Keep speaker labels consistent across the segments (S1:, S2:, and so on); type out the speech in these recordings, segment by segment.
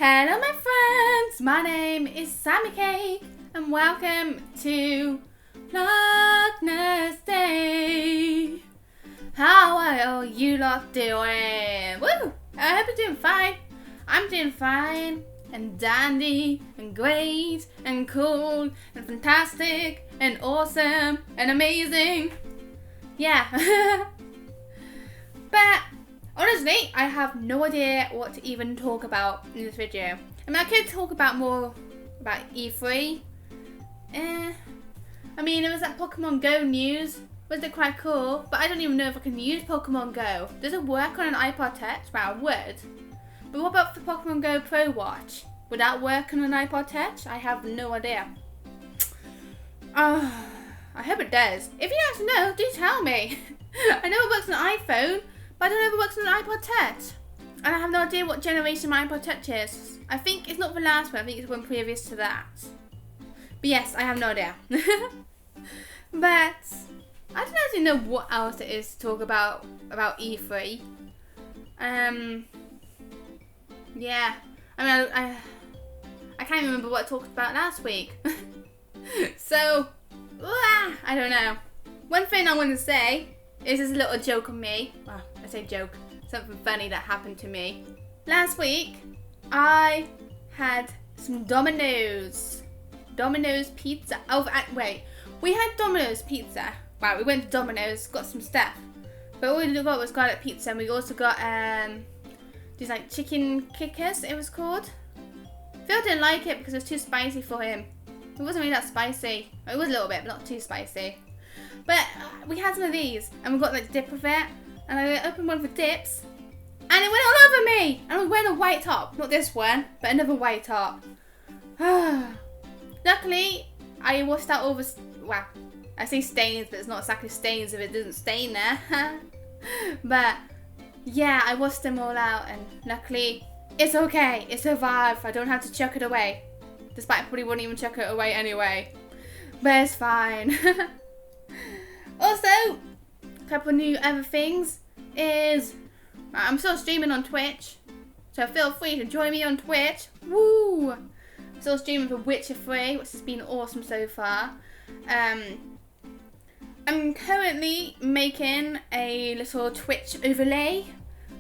S1: Hello my friends, my name is SammiCake and welcome to Vlognesday. How are you lot doing? Woo! I hope you're doing fine. I'm doing fine and dandy and great and cool and fantastic and awesome and amazing. Yeah. But honestly, I have no idea what to even talk about in this video. I mean, I could talk about more about E3. I mean, it was that Pokemon Go news. Was it quite cool? But I don't even know if I can use Pokemon Go. Does it work on an iPod Touch? Well, it would. But what about the Pokemon Go Pro Watch? Would that work on an iPod Touch? I have no idea. I hope it does. If you guys know, do tell me. I know it works on an iPhone, but I don't know if it works on an iPod Touch. And I have no idea what generation my iPod Touch is. I think it's not the last one, I think it's one previous to that. But yes, I have no idea. But I don't actually know what else it is to talk about E3. Yeah. I mean, I can't remember what I talked about last week. So, I don't know. One thing I want to say is this little joke on me. Well, I say joke. Something funny that happened to me. Last week, I had some Domino's pizza. Oh, wait. We had Domino's pizza. Wow, we went to Domino's, got some stuff. But all we got was garlic pizza, and we also got these like chicken kickers, it was called. Phil didn't like it because it was too spicy for him. It wasn't really that spicy. It was a little bit, but not too spicy. But we had some of these, and we got like dip of it, and I opened one for dips, and it went all over me. And I was wearing a white top, not this one, but another white top. Luckily, I washed out all the, well, I say stains, but it's not exactly stains if it doesn't stain there. But yeah, I washed them all out, and luckily, it's okay. It survived. I don't have to chuck it away, despite I probably wouldn't even chuck it away anyway. But it's fine. Also, a couple new other things is I'm still streaming on Twitch, so feel free to join me on Twitch. Woo! I'm still streaming for Witcher 3, which has been awesome so far. I'm currently making a little Twitch overlay.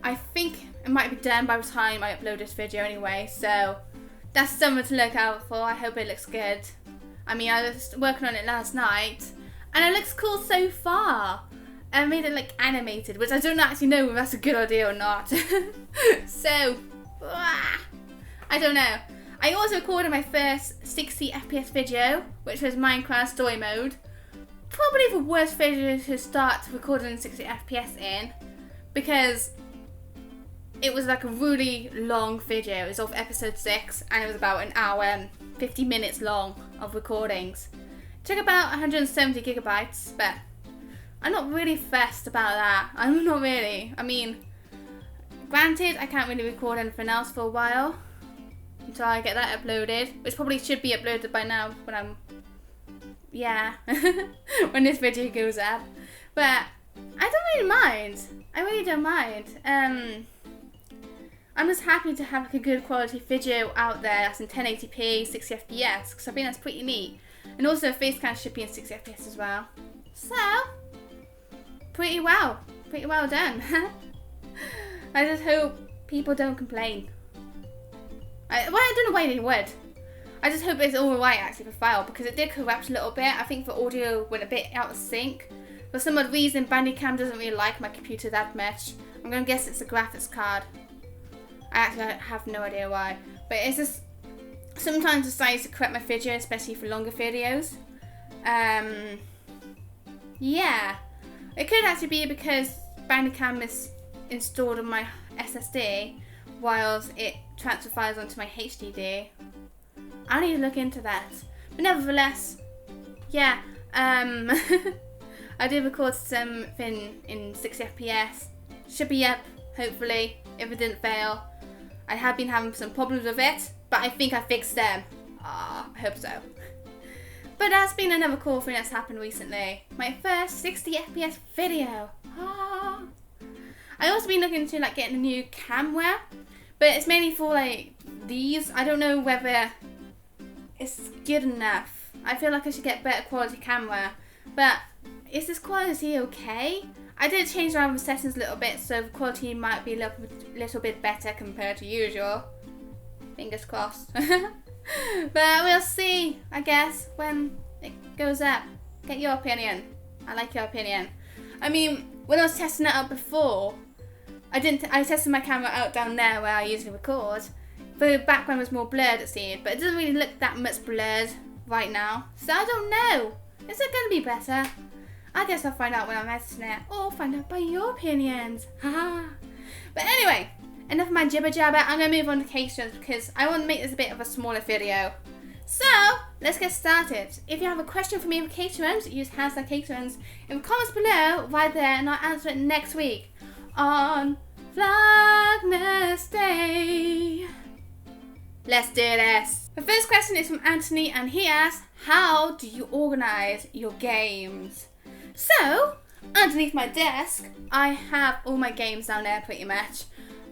S1: I think it might be done by the time I upload this video anyway, so that's something to look out for. I hope it looks good. I mean, I was working on it last night, and it looks cool so far. I made it like animated, which I don't actually know if that's a good idea or not. So, I don't know. I also recorded my first 60 FPS video, which was Minecraft story mode. Probably the worst video to start recording 60 FPS in, because it was like a really long video. It was of episode 6, and it was about an hour and 50 minutes long of recordings. It took about 170 gigabytes, but I'm not really fussed about that. I'm not really. I mean, granted, I can't really record anything else for a while until I get that uploaded, which probably should be uploaded by now when I'm, yeah, when this video goes up. But I don't really mind. I really don't mind. I'm just happy to have like a good quality video out there that's in 1080p, 60 FPS, because I think that's pretty neat. And also Facecam should be in 60 FPS as well. So, pretty well done. I just hope people don't complain. I don't know why they would. I just hope it's all right actually for file, because it did corrupt a little bit. I think the audio went a bit out of sync. For some odd reason, Bandicam doesn't really like my computer that much. I'm going to guess it's a graphics card. I actually have no idea why. But it's just, sometimes it decides to correct my video, especially for longer videos. Yeah. It could actually be because Bandicam is installed on my SSD, whilst it transfer files onto my HDD. I need to look into that. But nevertheless, yeah, I did record something in 60 FPS. Should be up, hopefully, if it didn't fail. I have been having some problems with it, but I think I fixed them. I hope so. But that's been another cool thing that's happened recently. My first 60 FPS video. I also been looking into like getting a new camera, but it's mainly for like these. I don't know whether it's good enough. I feel like I should get better quality camera, but is this quality okay? I did change around the settings a little bit, so the quality might be a little bit better compared to usual. Fingers crossed. But we'll see, I guess, when it goes up. Get your opinion. I like your opinion. I mean, when I was testing it out before, I tested my camera out down there where I usually record. The background was more blurred, it seemed, but it doesn't really look that much blurred right now. So I don't know. Is it going to be better? I guess I'll find out when I'm editing it, or find out by your opinions. Haha. But anyway, enough of my jibber jabber. I'm going to move on to Cakestions because I want to make this a bit of a smaller video. So, let's get started. If you have a question for me with Cakestions, use #Cakestions in the comments below right there, and I'll answer it next week on Vlognesday. Let's do this. The first question is from Anthony, and he asks, how do you organise your games? So, underneath my desk, I have all my games down there pretty much.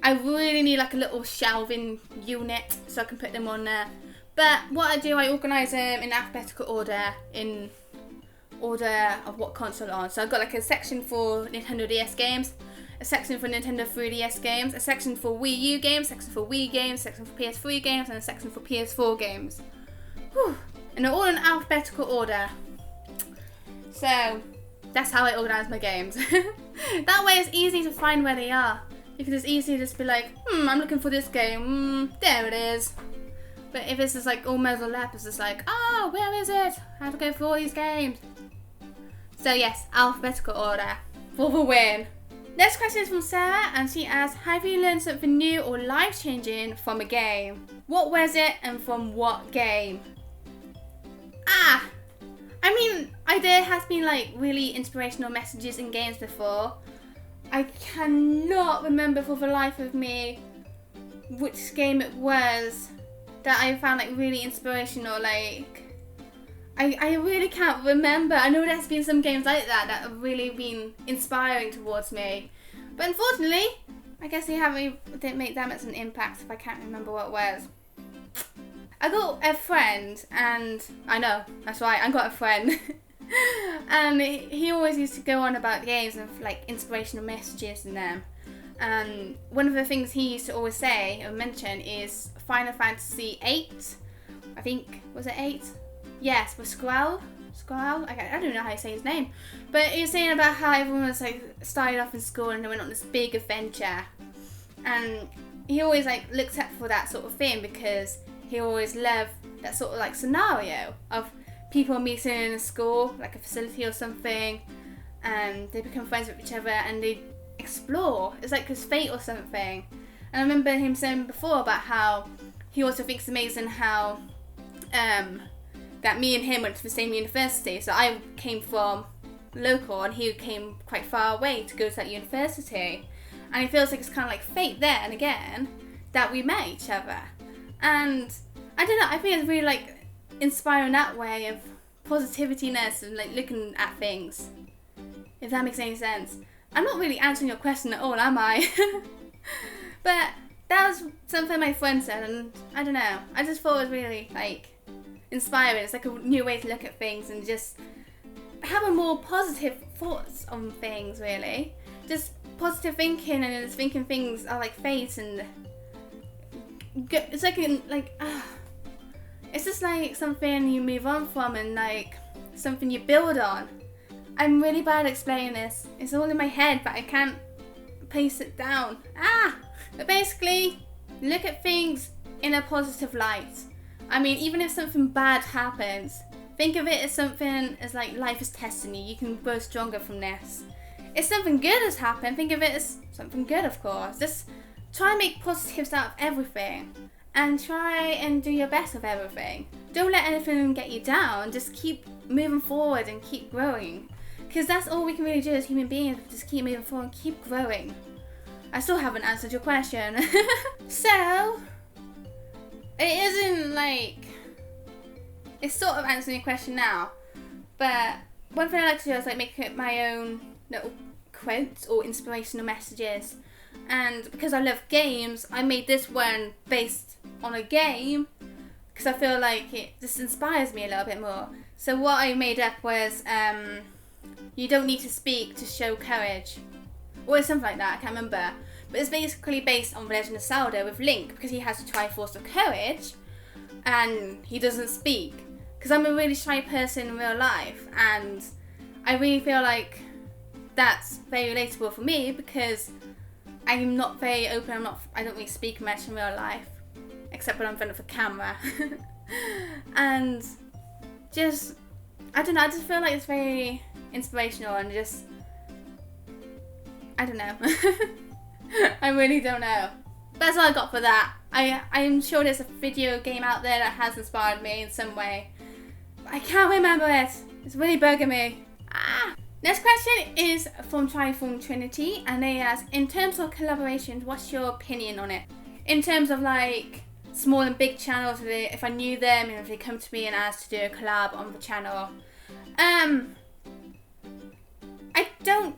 S1: I really need like a little shelving unit so I can put them on there. But what I do, I organise them in alphabetical order, in order of what console on. So I've got like a section for Nintendo DS games, a section for Nintendo 3DS games, a section for Wii U games, a section for Wii games, a section for PS3 games, and a section for PS4 games. Whew. And they're all in alphabetical order. So that's how I organise my games. That way it's easy to find where they are. You can just easily just be like, I'm looking for this game, there it is. But if it's just like all muddled up, it's just like, oh, where is it? I have to go through all these games. So yes, alphabetical order for the win. Next question is from Sarah, and she asks, have you learned something new or life-changing from a game? What was it and from what game? I mean, there has been like really inspirational messages in games before. I cannot remember for the life of me which game it was that I found like really inspirational. Like, I really can't remember. I know there's been some games like that that have really been inspiring towards me, but unfortunately, I guess they didn't make that much an impact if I can't remember what it was. I got a friend, and I know, that's right, I got a friend. And he always used to go on about games and like inspirational messages in them. And one of the things he used to always say or mention is Final Fantasy VIII. I think, was it 8? Yes, with Squall. I don't know how you say his name. But he was saying about how everyone was like started off in school and they went on this big adventure. And he always like looked up for that sort of thing because he always loved that sort of like scenario of people meeting in a school, like a facility or something, and they become friends with each other and they explore. It's like his fate or something. And I remember him saying before about how he also thinks it's amazing how that me and him went to the same university. So I came from local and he came quite far away to go to that university. And he feels like it's kind of like fate there and again that we met each other. And I don't know, I think it's really like inspiring that way of positivityness and like looking at things, if that makes any sense. I'm not really answering your question at all, am I? But that was something my friend said, and I don't know, I just thought it was really like inspiring. It's like a new way to look at things and just have a more positive thoughts on things, really. Just positive thinking and just thinking things are like fate, and it's like it's just like something you move on from and like something you build on. I'm really bad at explaining this. It's all in my head, but I can't place it down. But basically, look at things in a positive light. I mean, even if something bad happens, think of it as something as like life is testing you. You can grow stronger from this. If something good has happened, think of it as something good, of course. Just try and make positives out of everything. And try and do your best with everything. Don't let anything get you down. Just keep moving forward and keep growing. Because that's all we can really do as human beings. Just keep moving forward and keep growing. I still haven't answered your question. So, it isn't like... It's sort of answering your question now. But one thing I like to do is like make my own little quotes or inspirational messages. And because I love games, I made this one based on a game because I feel like it just inspires me a little bit more. So what I made up was you don't need to speak to show courage, or something like that, I can't remember. But it's basically based on The Legend of Zelda with Link, because he has the Triforce of Courage and he doesn't speak. Because I'm a really shy person in real life, and I really feel like that's very relatable for me because I'm not very open. I don't really speak much in real life, except when I'm in front of a camera. And just, I don't know, I just feel like it's very inspirational and just, I don't know. I really don't know. That's all I got for that. I'm sure there's a video game out there that has inspired me in some way. But I can't remember it. It's really bugging me. Next question is from Triform Trinity, and they ask, in terms of collaborations, what's your opinion on it? In terms of like small and big channels, if I knew them and if they come to me and asked to do a collab on the channel. I don't,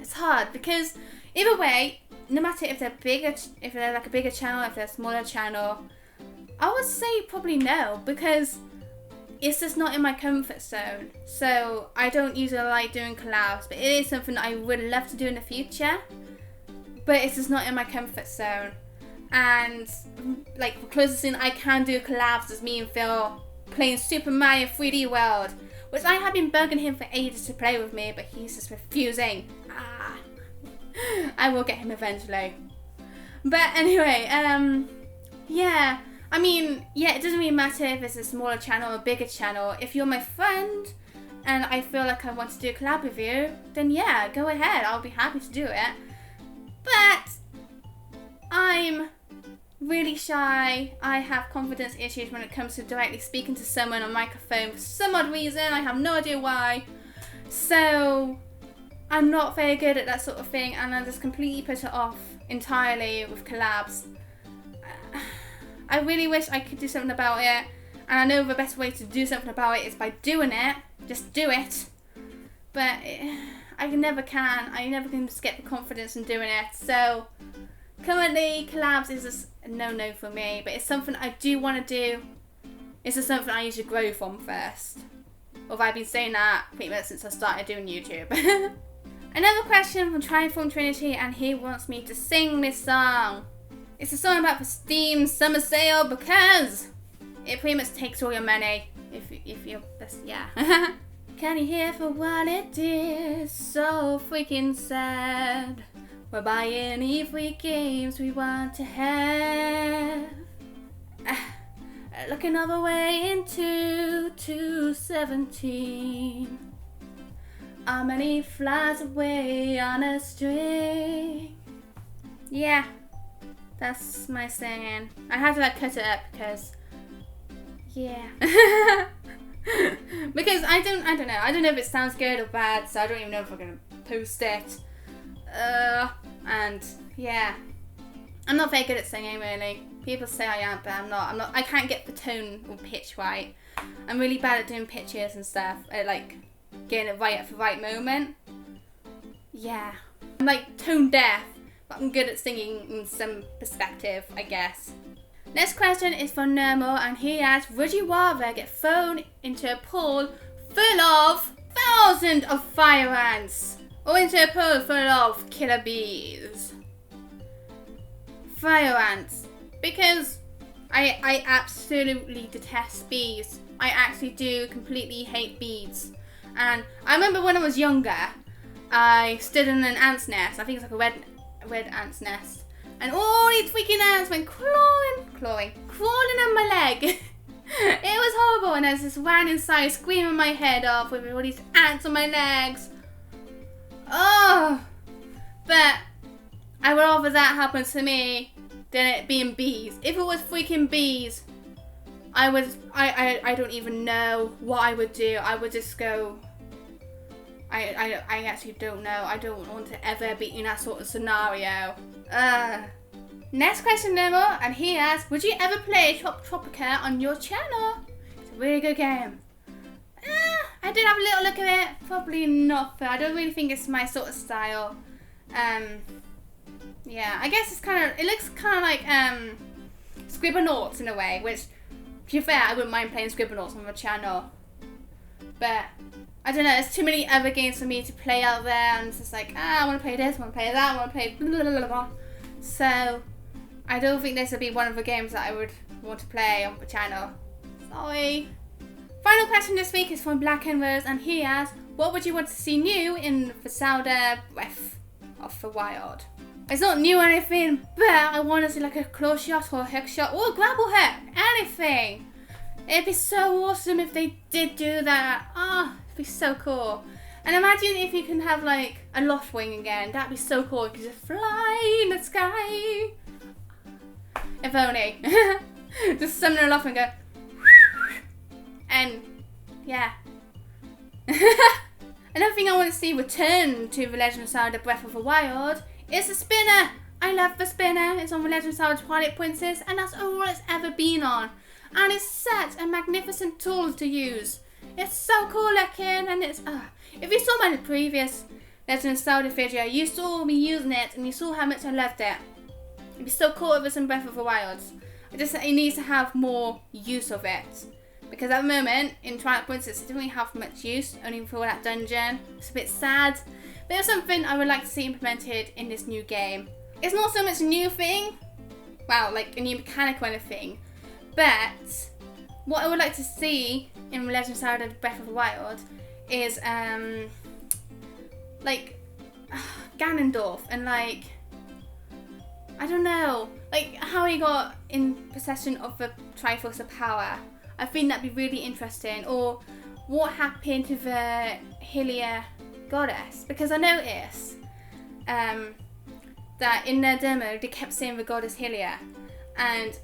S1: it's hard because either way, no matter if they're bigger, if they're like a bigger channel, if they're a smaller channel, I would say probably no, because it's just not in my comfort zone. So I don't usually like doing collabs, but it is something that I would love to do in the future, but it's just not in my comfort zone. And like the closest thing I can do collabs is me and Phil playing Super Mario 3D World, which I have been bugging him for ages to play with me, but he's just refusing. I will get him eventually. But anyway, yeah. I mean, yeah, it doesn't really matter if it's a smaller channel or a bigger channel. If you're my friend and I feel like I want to do a collab with you, then yeah, go ahead. I'll be happy to do it. But I'm really shy. I have confidence issues when it comes to directly speaking to someone on microphone for some odd reason. I have no idea why. So I'm not very good at that sort of thing, and I just completely put it off entirely with collabs. I really wish I could do something about it, and I know the best way to do something about it is by doing it. Just do it. But I never can. I never can just get the confidence in doing it. So currently, collabs is just a no-no for me, but it's something I do want to do. It's just something I need to grow from first. Although I've been saying that pretty much since I started doing YouTube. Another question from Triform Trinity, and he wants me to sing this song. It's a song about the Steam summer sale because it pretty much takes all your money. If you're best, yeah. Can you hear for what it is? So freaking sad. We're buying any free games we want to have. Looking all the way into 217. How many flies away on a string? Yeah. That's my singing. I have to like cut it up because, yeah. Because I don't know. I don't know if it sounds good or bad, so I don't even know if I'm gonna post it. And yeah, I'm not very good at singing really. People say I am, but I'm not. I can't get the tone or pitch right. I'm really bad at doing pitches and stuff. At like getting it right at the right moment. Yeah, I'm like tone deaf. But I'm good at singing in some perspective, I guess. Next question is from Nermo, and he asks, would you rather get thrown into a pool full of thousands of fire ants, or into a pool full of killer bees? Fire ants. Because I absolutely detest bees. I actually do completely hate bees. And I remember when I was younger, I stood in an ant's nest. I think it's like a red ant's nest, and all these freaking ants went crawling on my leg. It was horrible, and I just ran inside screaming my head off with all these ants on my legs. Oh, but I would rather that happen to me than it being bees. If it was freaking bees, I don't even know what I would do. I would just go. I actually don't know. I don't want to ever be in that sort of scenario. Next question, Nemo, and he asks, would you ever play Tropica on your channel? It's a really good game. I did have a little look at it. Probably not, but I don't really think it's my sort of style. Yeah, I guess it's kind of, it looks kind of like Scribblenauts in a way, which, to be fair, I wouldn't mind playing Scribblenauts on my channel. But, I don't know, there's too many other games for me to play out there, and it's just like, I want to play this, I want to play that, I want to play blah, blah, blah, blah. So, I don't think this would be one of the games that I would want to play on the channel. Sorry. Final question this week is from Black and Rose, and he asks, what would you want to see new in the Zelda Breath of the Wild? It's not new or anything, but I want to see like a close shot or a hook shot or a grapple hook, anything. It'd be so awesome if they did do that. Ah, it'd be so cool. And imagine if you can have like a loft wing again. That'd be so cool. You could just fly in the sky. If only. Just summon a loft and go. And yeah. Another thing I want to see return to The Legend of Zelda Breath of the Wild is the spinner. I love the spinner. It's on The Legend of Zelda Twilight Princess, and that's all it's ever been on. And it's such a magnificent tool to use. It's so cool looking, and it's if you saw my previous Legend of Zelda video, you saw me using it, and you saw how much I loved it. It'd be so cool if it's in Breath of the Wild. It needs to have more use of it. Because at the moment, in Twilight Princess, it didn't really have much use, only for that dungeon. It's a bit sad. But it's something I would like to see implemented in this new game. It's not so much a new thing, well, like a new mechanic or anything, but what I would like to see in Legend of Zelda Breath of the Wild is, like, Ganondorf and, like, I don't know, like how he got in possession of the Triforce of Power. I think that'd be really interesting. Or what happened to the Hylia goddess? Because I noticed that in their demo they kept saying the goddess Hylia, and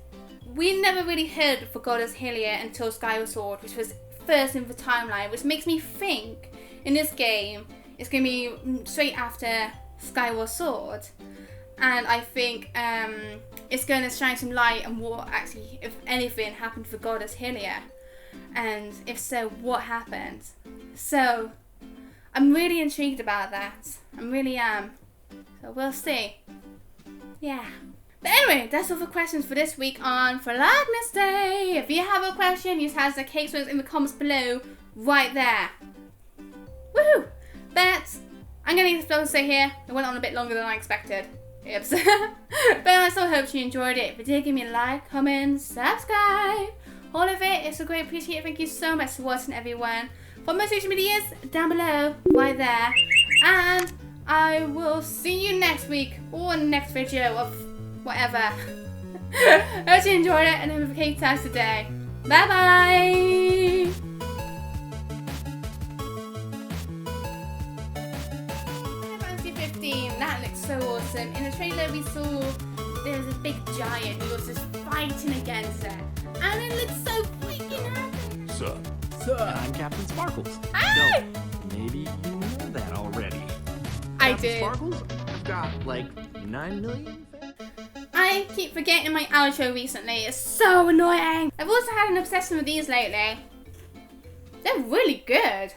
S1: we never really heard of the goddess Hylia until Skyward Sword, which was first in the timeline, which makes me think in this game it's going to be straight after Skyward Sword. And I think it's going to shine some light on what actually, if anything, happened to the goddess Hylia. And if so, what happened. So, I'm really intrigued about that. I really am. So, we'll see. Yeah. But anyway, that's all the questions for this week on Vlognesday. If you have a question, use hashtag Cakestions in the comments below, right there. Woohoo! But I'm going to leave this Vlognesday here. It went on a bit longer than I expected. Oops. But I still hope you enjoyed it. If you did, give me a like, comment, subscribe. All of it is so great. Appreciate it. Thank you so much for watching, everyone. For my social medias, down below, right there. And I will see you next week or in the next video of whatever. Hope you enjoyed it and have a cake time today. Bye bye. That looks so awesome. In the trailer we saw there was a big giant who was just fighting against it. And it looks so freaking epic.
S2: Sup? I'm Captain Sparkles.
S1: Hi!
S2: No, maybe you know that already.
S1: I
S2: Captain
S1: did.
S2: Sparkles? I've got like 9 million fans.
S1: I keep forgetting my outro recently. It's so annoying. I've also had an obsession with these lately. They're really good.